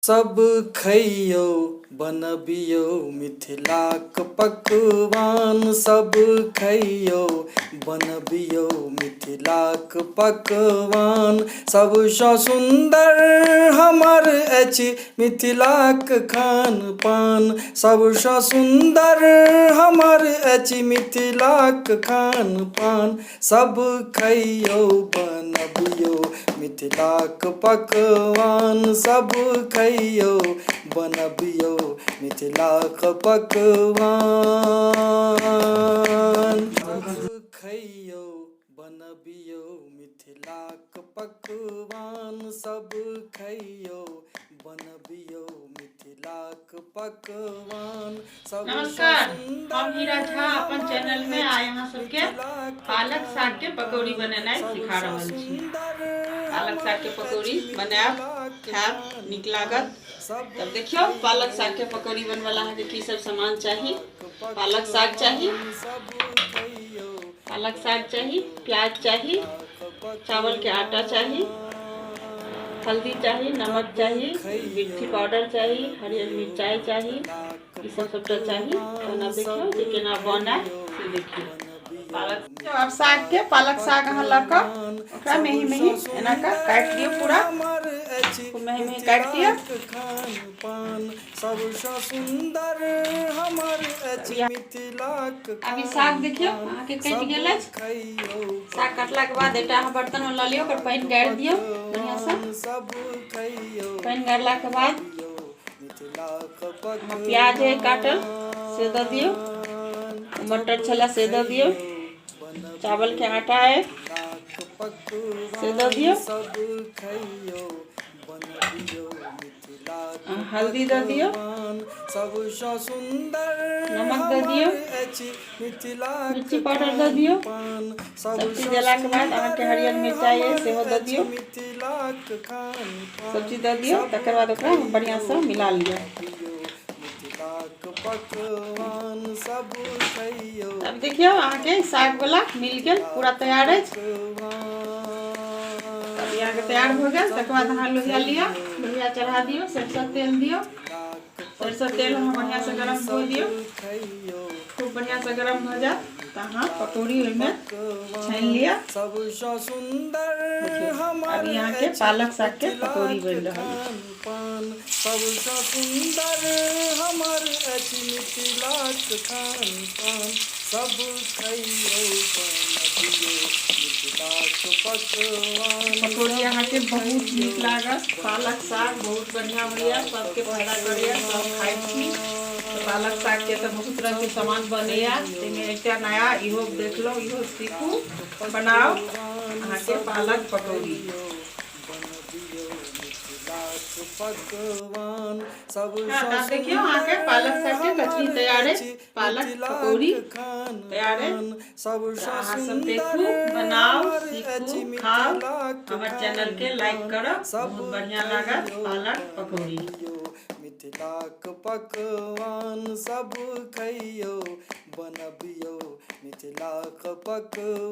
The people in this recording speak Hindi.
सब खइयो बनबियो मिथिलाक पकवान। सब खइयो बनबियो मिथिलाक पकवान। सबसँ सुन्दर हमर अछि मिथिलाक खान पान। सबसँ सुन्दर हमर अछि मिथिलाक खान पान। सब खइयो बनबियो मिथिलाक पकवान। सब खइयो बनबियो मिथिलाक पकवान। सब खइयो बनबियो मिथिलाक पकवान। सब खइयो बनबियो मिथिलाक पकवान। नमस्कार, हम हीरा झा अपन चैनल में आए यहाँ सबके पालक साग के पकौड़ी बनेनाइ सिखा रहल छी। पालक साग के पकौड़ी बनायब, खायब, नीक लागत। तब देखियो पालक साग के पकौड़ी बनवाला है की सब सामान चाहिए। पालक साग चाहिए, प्याज चाहिए, चावल के आटा चाहिए, हल्दी चाहिए, नमक चाहिए, मिर्ची पाउडर चाहिए, हरियर मिरचाई चाहिए, ये सब सबटा चाहिए। खाना देखियो जे केना बनै से देखियो। पालक अब साग के पालक साग अहाँ लऽ कऽ ओकरा मेही मेही एना कऽ काटि दियौ, पूरा मेही मेही काटि दियौ। अभी साग देखियो अहाँके कटि गेल अछि। साग काटलाके बाद एकटा अहाँ बर्तन में लऽ लियौ, ओकर पानि गारि दियौ बढ़िआँ सँ। पानि गारलाके बाद प्याज है काटल से दऽ दियौ, मटर छलै से दऽ दियौ, चावल के आटा है से दऽ दियौ, हल्दी दऽ दियौ, नमक दऽ दियौ, मिर्ची पाउडर दऽ दियौ। सब चीज देलाके बाद अहाँके हरियर मिरचाई है सेहो दऽ दियौ, सब चीज दऽ दियौ। तकर बाद ओकरा बढ़िआँ सँ मिला लिअ। अब देखियो अहाँके साग वाला मिल गेल, पूरा तैयार अछि। अभी अहाँके तैयार हो गेल। तकर बाद अहाँ लोहिया लिअ, लोहिया चढ़ा दियौ, सरिसो तेल दियौ। सरिसो तेल अहाँ बढ़िआँ सँ गरम हो दियौ, खूब बढ़िआँ सँ गरम हो जाए तऽ अहाँ पकौड़ी ओहिमे छानि लिअ। अभी अहाँके पालक साग के पकौड़ी बनि रहल है। सबसँ सुन्दर हमर अछि मिथिलाक खान पान। सब खइयो बनबियो मिथिलाक पकवान। पकौड़ी अहाँके बहुत नीक लागत। पालक साग बहुत बढ़िआँ होइए, सबके फायदा करैए, सब खाइ छी। पालक साग के तो बहुत तरह के सामान बनैया, ताहिमे एकटा नया इहो देख लो, इहो सीखू, बनाओ अहाँके पालक पकौड़ी। देखियो अहाँके पालक साग के कचरी तैयार है, पालक पकौड़ी तैयार है। अहाँ सब देखू, बनाओ, सीखू, खाओ। हमारे चैनल के लाइक करो, बहुत बढ़िया लागत पालक पकौड़ी। मिथिलाक पकवान। सब खइयो बनबियो मिथिलाक पकवान।